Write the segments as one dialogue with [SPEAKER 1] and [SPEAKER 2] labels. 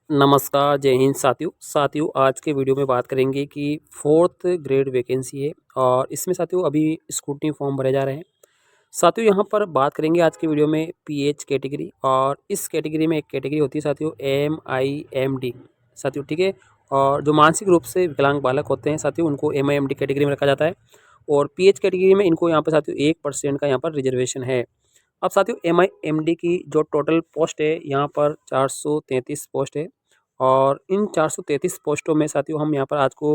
[SPEAKER 1] नमस्कार, जय हिंद साथियों आज के वीडियो में बात करेंगे कि फोर्थ ग्रेड वैकेंसी है और इसमें साथियों अभी स्क्रूटनी फॉर्म भरे जा रहे हैं। साथियों यहाँ पर बात करेंगे आज की वीडियो में पीएच कैटेगरी और इस कैटेगरी में एक कैटेगरी होती है साथियों MIMD साथियों, ठीक है। और जो मानसिक रूप से विकलांग बालक होते हैं साथियों उनको MIMD कैटेगरी में रखा जाता है और पीएच कैटेगरी में इनको यहाँ पर साथियों 1% का यहाँ पर रिजर्वेशन है। अब साथियों MIMD की जो टोटल पोस्ट है यहाँ पर 433 पोस्ट है और इन 433 पोस्टों में साथियों हम यहाँ पर आज को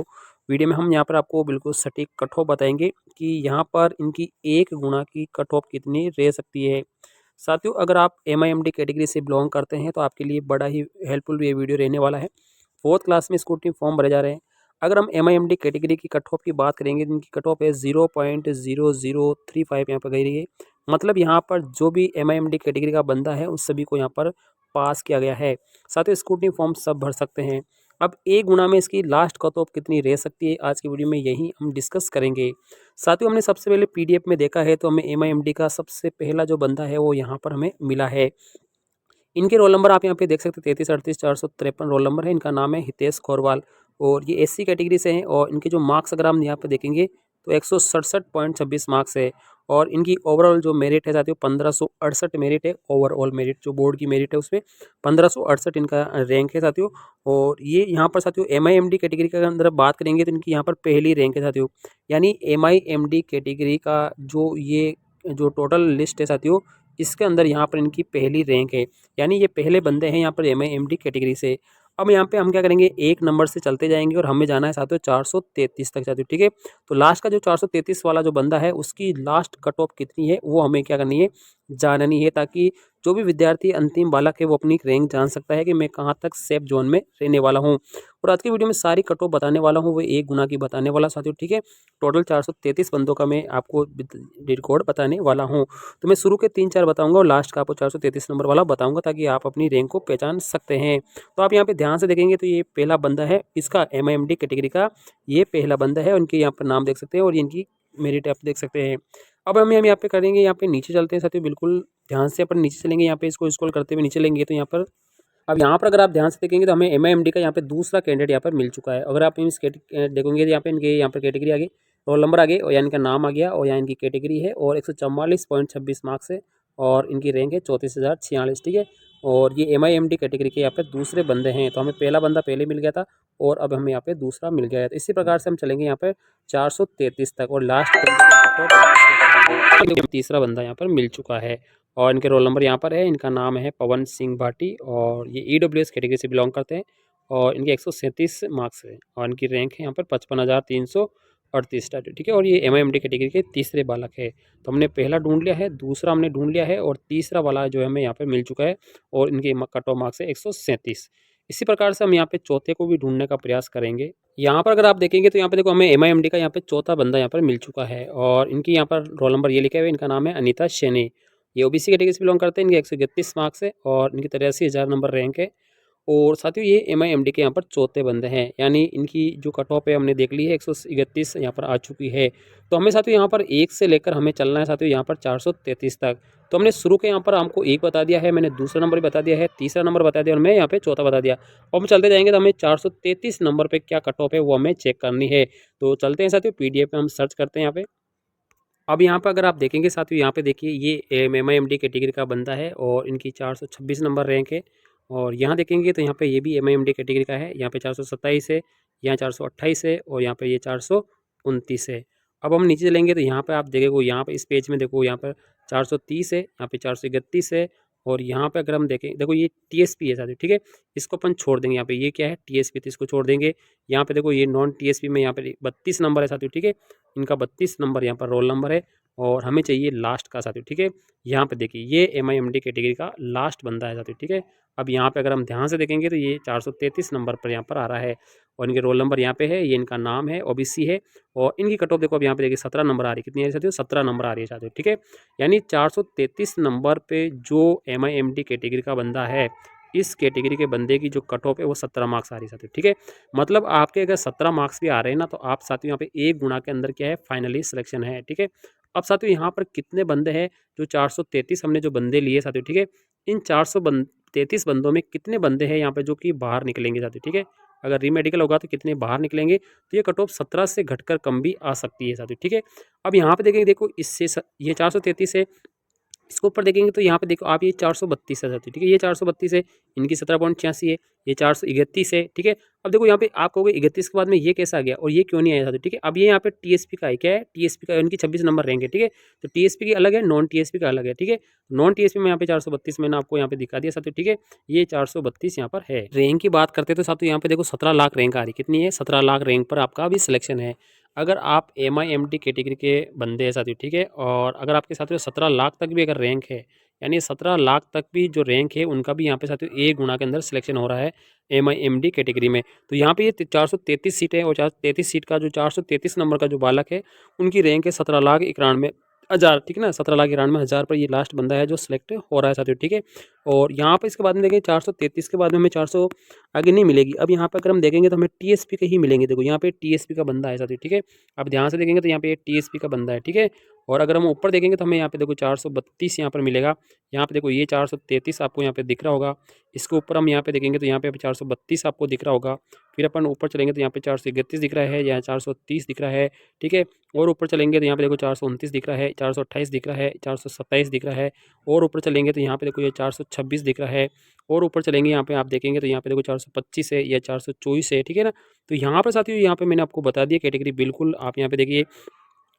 [SPEAKER 1] वीडियो में हम यहाँ पर आपको बिल्कुल सटीक कट ऑफ बताएंगे कि यहाँ पर इनकी 1 गुना की कट ऑफ कितनी रह सकती है। साथियों अगर आप MIMD कैटेगरी से बिलोंग करते हैं तो आपके लिए बड़ा ही हेल्पफुल ये वीडियो रहने वाला है। फोर्थ क्लास में स्कूटी फॉर्म भरे जा रहे हैं। अगर हम MIMD कैटेगरी की कट ऑफ की बात करेंगे तो इनकी कट ऑफ है 0.0035 यहाँ पर गई रही है। मतलब यहाँ पर जो भी MIMD कैटेगरी का बंदा है उस सभी को यहाँ पर पास किया गया है। साथ ही स्कूटी फॉर्म सब भर सकते हैं। अब 1 गुना में इसकी लास्ट कट ऑफ कितनी रह सकती है आज की वीडियो में यही हम डिस्कस करेंगे। साथियों हमने सबसे पहले PDF में देखा है तो हमें MIMD का सबसे पहला जो बंदा है वो यहाँ पर हमें मिला है। इनके रोल नंबर आप यहाँ पे देख सकते हैं 33 38 453 रोल नंबर है। इनका नाम है हितेश खोरवाल और ये SC कैटेगरी से हैं और इनके जो मार्क्स अगर हम यहाँ पे देखेंगे तो 167.26 मार्क्स है और इनकी ओवरऑल जो मेरिट है साथियों 1568 मेरिट है। ओवरऑल मेरिट जो बोर्ड की मेरिट है उसमें 1568 इनका रैंक है साथियों। और ये यहाँ पर साथियों MIMD कैटेगरी के अंदर बात करेंगे तो इनकी यहाँ पर पहली रैंक है साथियों। यानी MIMD कैटेगरी का जो टोटल लिस्ट है साथियों इसके अंदर यहाँ पर इनकी पहली रैंक है। यानी ये पहले बंदे हैं यहाँ पर MIMD कैटेगरी से। अब यहाँ पे हम क्या करेंगे 1 नंबर से चलते जाएंगे और हमें जाना है साथियों 433 तक साथियों, ठीक है। तो लास्ट का जो 433 वाला जो बंदा है उसकी लास्ट कट ऑफ कितनी है वो हमें क्या करनी है जाननी है, ताकि जो भी विद्यार्थी अंतिम बालक है वो अपनी रैंक जान सकता है कि मैं कहाँ तक सेफ जोन में रहने वाला हूँ। और आज की वीडियो में सारी कट ऑफ बताने वाला हूँ वो 1 गुना की बताने वाला साथियों, ठीक है। टोटल 433 बंदों का मैं आपको रिकॉर्ड बताने वाला हूँ। तो मैं शुरू के 3-4 बताऊंगा और लास्ट का आपको 433 नंबर वाला बताऊंगा ताकि आप अपनी रैंक को पहचान सकते हैं। तो आप यहाँ पे ध्यान से देखेंगे तो ये पहला बंदा है इसका MIMD कैटेगरी का, ये पहला बंदा है। उनके यहाँ पर नाम देख सकते हैं और इनकी मेरिट आप देख सकते हैं। अब हम यहाँ पे करेंगे, यहाँ पे नीचे चलते हैं साथियों, बिल्कुल ध्यान से अपन नीचे चलेंगे। यहाँ पे इसको स्क्रॉल करते हुए नीचे लेंगे तो यहाँ पर अब यहाँ पर अगर आप ध्यान से देखेंगे तो हमें MIMD का यहाँ पे दूसरा कैंडिडेट यहाँ पर मिल चुका है। अगर आप इस देखोगे तो यहाँ पे इनके यहाँ पर कैटेगरी आ गई, रोल नंबर आ गए और यहाँ इनका नाम आ गया और यहाँ इनकी कैटेगरी है और 144.26 मार्क्स है और इनकी रैंक है 34,046, ठीक है। और ये MIMD कैटेगरी के यहाँ पे दूसरे बंदे हैं। तो हमें पहला बंदा पहले मिल गया था और अब हमें यहाँ पे दूसरा मिल गया है। तो इसी प्रकार से हम चलेंगे यहाँ पे 433 तक और लास्ट तीसरा बंदा यहाँ पर मिल चुका है और इनके रोल नंबर यहाँ पर है। इनका नाम है पवन सिंह भाटी और ये EWS कैटेगरी से बिलोंग करते हैं और इनके 137 मार्क्स है और इनकी रैंक है यहाँ पर 55,338, ठीक है। और ये MIMD कैटेगरी के तीसरे बालक है। तो हमने पहला ढूंढ लिया है, दूसरा हमने ढूंढ लिया है और तीसरा वाला जो है हमें यहाँ पर मिल चुका है और इनके कट ऑफ मार्क्स है 137। इसी प्रकार से हम यहाँ पे चौथे को भी ढूंढने का प्रयास करेंगे। यहाँ पर अगर आप देखेंगे तो यहाँ पे देखो हमें MIMD का यहाँ पे चौथा बंदा यहाँ पर मिल चुका है और इनकी यहाँ पर रोल नंबर ये लिखा हुआ है। इनका नाम है अनीता शेने, ये OBC कैटेगरी से बिलोंग करते हैं। इनके 131 मार्क्स है और इनकी 83,000 नंबर रैंक है। और साथियों ये MIMD के यहाँ पर चौथे बंदे हैं। यानी इनकी जो कट ऑफ है हमने देख ली है 131 यहाँ पर आ चुकी है। तो हमें साथियों यहाँ पर 1 से लेकर हमें चलना है साथियों यहाँ पर 433 तक। तो हमने शुरू के यहाँ पर हमको 1 बता दिया है, मैंने दूसरा नंबर भी बता दिया है, तीसरा नंबर बता दिया और मैं यहाँ पे चौथा बता दिया। और हम चलते जाएंगे तो हमें 433 नंबर पे क्या कट ऑफ है वो हमें चेक करनी है। तो चलते हैं साथियों PDF में हम सर्च करते हैं यहाँ पे। अब यहाँ पर अगर आप देखेंगे साथियों यहाँ पे देखिए ये MIMD कैटेगरी का बंदा है और इनकी 426 नंबर रैंक है। और यहाँ देखेंगे तो यहाँ पे ये भी MIMD कैटेगरी का है। यहाँ पे 427 है, यहाँ 428 है और यहाँ पे ये 429 है। अब हम नीचे चलेंगे तो यहाँ पे आप देखोगे, यहाँ पे इस पेज में देखो यहाँ पर 430 है, यहाँ पे 431 है और यहाँ पे अगर हम देखें देखो ये TSP है साथियों, ठीक है। इसको अपन छोड़ देंगे, यहाँ पे ये क्या है TSP, तो इसको छोड़ देंगे। यहाँ पे देखो ये नॉन TSP में यहाँ पे 32 नंबर है साथियों, ठीक है। इनका 32 नंबर यहाँ पर रोल नंबर है और हमें चाहिए लास्ट का साथियों, ठीक है। यहाँ पे देखिए ये MIMD कैटेगरी का लास्ट बंदा है साथियों, ठीक है। अब यहाँ पे अगर हम ध्यान से देखेंगे तो ये 433 नंबर पर यहाँ पर आ रहा है और इनके रोल नंबर यहाँ पे है, ये इनका नाम है, OBC है और इनकी कट ऑफ देखो अब यहाँ पे देखिए 17 नंबर आ रही है। कितनी आ रही है साथियों? 17 नंबर आ रही है साथियों, ठीक है। यानी 433 नंबर पे जो MIMD कैटेगरी का बंदा है, इस कैटेगरी के बंदे की जो कट ऑफ है वो 17 मार्क्स आ रही है साथियों, ठीक है। मतलब आपके अगर 17 मार्क्स भी आ रहे हैं ना तो आप साथियों यहाँ पे 1 गुना के अंदर क्या है फाइनली सिलेक्शन है, ठीक है। अब साथियों यहाँ पर कितने बंदे हैं जो 433 हमने जो बंदे लिए साथियों, ठीक है, इन 433 बंदों में कितने बंदे हैं यहाँ पे जो कि बाहर निकलेंगे साथियों, ठीक है। अगर रीमेडिकल होगा तो कितने बाहर निकलेंगे, तो ये कट ऑफ 17 से घटकर कम भी आ सकती है साथियों, ठीक है। अब यहाँ पे देखेंगे, देखो इससे ये 433 है, इसके ऊपर देखेंगे तो यहाँ पे देखो आप, ये 432 है साथियों, ठीक है। ये 432 है, इनकी 17.86 है, ये 431 है, ठीक है। अब देखो यहाँ पे आप कहोगे 31 के बाद में ये कैसा आ गया और ये क्यों नहीं आया साथियों, ठीक है। अब ये यहाँ पे टीएसपी का है, क्या है, टीएसपी का, इनकी 26 नंबर रहेंगे, ठीक है। तो टीएसपी की अलग है, नॉन टीएसपी का अलग है, ठीक है। नॉन टीएसपी में यहाँ पे 432 मैंने आपको यहाँ पे दिखा दिया साथियों, ठीक है। ये 432 यहाँ पर है। रैंक की बात करते तो साथियों यहाँ पे देखो 17 लाख रैंक आ रही, कितनी है, 17 लाख रैंक पर आपका अभी सिलेक्शन है। अगर आप MIMD कैटेगरी के बंदे हैं साथियों, ठीक है, और अगर आपके साथियों 17 लाख तक भी अगर रैंक है, यानी 17 लाख तक भी जो रैंक है उनका भी यहाँ पे साथियों A गुणा के अंदर सिलेक्शन हो रहा है MIMD कैटेगरी में। तो यहाँ पे ये 433 सीट है और 433 सीट का जो 433 नंबर का जो बालक है उनकी रैंक है 17,91,000, ठीक है ना। 17,91,000 पर ये लास्ट बंदा है जो सिलेक्ट हो रहा है साथियों, ठीक है। और यहाँ पर इसके बाद में देखें 433 के बाद में हमें 400 आगे नहीं मिलेगी। अब यहाँ पर अगर हम देखेंगे तो हमें TSP के ही मिलेंगे। देखो यहाँ पे TSP का बंदा है साथियों, ठीक है। अब ध्यान से देखेंगे तो यहाँ पे TSP का बंदा है, ठीक है। और अगर हम ऊपर देखेंगे तो हमें यहाँ पे देखो 432 यहाँ पर मिलेगा। यहाँ पे देखो ये 433 आपको यहाँ पे दिख रहा होगा। इसके ऊपर हम यहाँ पे देखेंगे तो यहाँ पे 432 आपको दिख रहा होगा। फिर अपन ऊपर चलेंगे तो यहाँ पे 431 दिख रहा है, यहाँ 430 दिख रहा है, ठीक है। और ऊपर चलेंगे तो यहाँ पे देखो 429 दिख रहा है, 428 दिख रहा है, 427 दिख रहा है। और ऊपर चलेंगे तो यहाँ पे देखो ये 426 दिख रहा है। और ऊपर चलेंगे यहाँ पे आप देखेंगे तो यहाँ पे देखो 425 है या 424 है, ठीक है ना। तो यहाँ पर साथियों यहाँ पे मैंने आपको बता दिया कैटेगरी, बिल्कुल आप यहाँ पे देखिए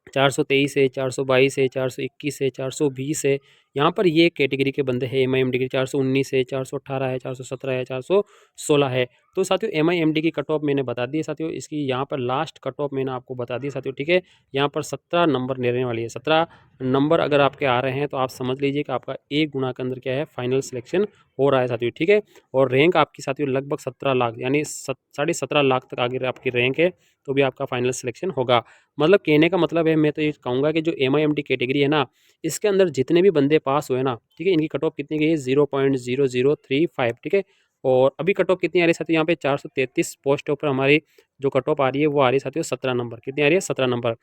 [SPEAKER 1] 423 है, 422 है, 421 है, 420 है। यहाँ पर ये कैटेगरी के बंदे हैं। MIMD की 419 है, 418 है, 417 है, 416 है। तो साथियों MIMD की कट ऑफ मैंने बता दी है साथियों। इसकी यहाँ पर लास्ट कट ऑफ मैंने आपको बता दी साथियों, ठीक है। यहाँ पर 17 नंबर लेने वाली है। 17 नंबर अगर आपके आ रहे हैं तो आप समझ लीजिए कि आपका A गुणा के अंदर क्या है, फाइनल सिलेक्शन हो रहा है साथियों, ठीक है। और रैंक आपकी साथियों लगभग 17 लाख यानी 17.5 लाख तक आगे आपकी रैंक है, तो भी आपका फाइनल सिलेक्शन होगा। मतलब कहने का मतलब है, मैं तो ये कहूँगा कि जो MIMD कैटेगरी है ना, इसके अंदर जितने भी बंदे पास हुए ना, ठीक है, इनकी कट ऑफ कितनी गई है, 0.0035, ठीक है। और अभी कट ऑफ कितनी आ रही है साथियों, यहाँ पे 433 पोस्ट ऊपर हमारी जो कट ऑफ आ रही है वो आ रही है साथियों 17 नंबर। कितनी आ रही है, 17 नंबर।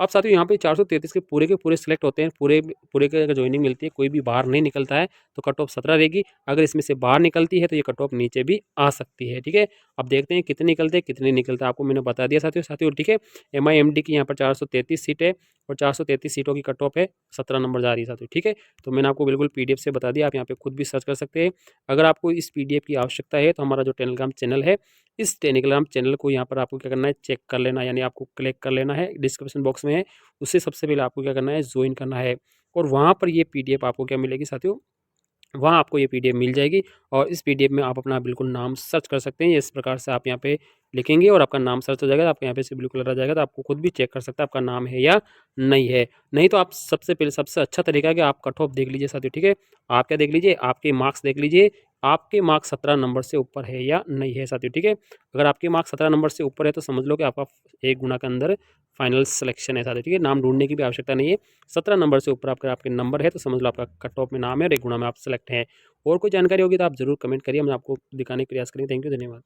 [SPEAKER 1] अब साथियों यहाँ पे 433 के पूरे सिलेक्ट होते हैं, पूरे पूरे के अगर ज्वाइनिंग मिलती है, कोई भी बाहर नहीं निकलता है तो कट ऑफ 17 रहेगी। अगर इसमें से बाहर निकलती है तो ये कट ऑफ नीचे भी आ सकती है, ठीक है। अब देखते हैं कितने निकलते हैं कितने निकलते हैं, आपको मैंने बता दिया साथियों, ठीक है। MIMD की यहाँ पर 433 सीट है और 433 सीटों की कट ऑफ है, 17 नंबर जा रही है साथियों, ठीक है। तो मैंने आपको बिल्कुल PDF से बता दिया, आप यहाँ पे खुद भी सर्च कर सकते हैं। अगर आपको इस PDF की आवश्यकता है तो हमारा जो टेलीग्राम चैनल है, इस टेलीग्राम चैनल को यहाँ पर आपको क्या करना है, चेक कर लेना, यानी आपको क्लिक कर लेना है, डिस्क्रिप्शन बॉक्स में है, उससे सबसे पहले आपको क्या करना है, ज्वाइन करना है। और वहाँ पर ये PDF आपको क्या मिलेगी साथियों, वहाँ आपको ये PDF मिल जाएगी। और इस PDF में आप अपना बिल्कुल नाम सर्च कर सकते हैं। इस प्रकार से आप यहाँ पे लिखेंगे और आपका नाम सर्च हो जाएगा, तो आपके यहाँ पे से बिल्कुल आ जाएगा, तो आपको खुद भी चेक कर सकते हैं आपका नाम है या नहीं है। नहीं तो आप सबसे पहले सबसे अच्छा तरीका है कि आप कट ऑफ देख लीजिए साथियों, ठीक है। आप क्या देख लीजिए, आपके मार्क्स देख लीजिए, आपके मार्क्स 17 नंबर से ऊपर है या नहीं है साथियों, ठीक है। अगर आपके मार्क्स 17 नंबर से ऊपर है तो समझ लो कि आपका 1 गुना के अंदर फाइनल सिलेक्शन है साथियों, ठीक है। नाम ढूंढने की भी आवश्यकता नहीं है। 17 नंबर से ऊपर आपके नंबर है तो समझ लो आपका कट ऑफ में नाम है और 1 गुना में आप सेलेक्ट हैं। और कोई जानकारी होगी तो आप जरूर कमेंट करिए, हम आपको दिखाने का प्रयास करेंगे। थैंक यू, धन्यवाद।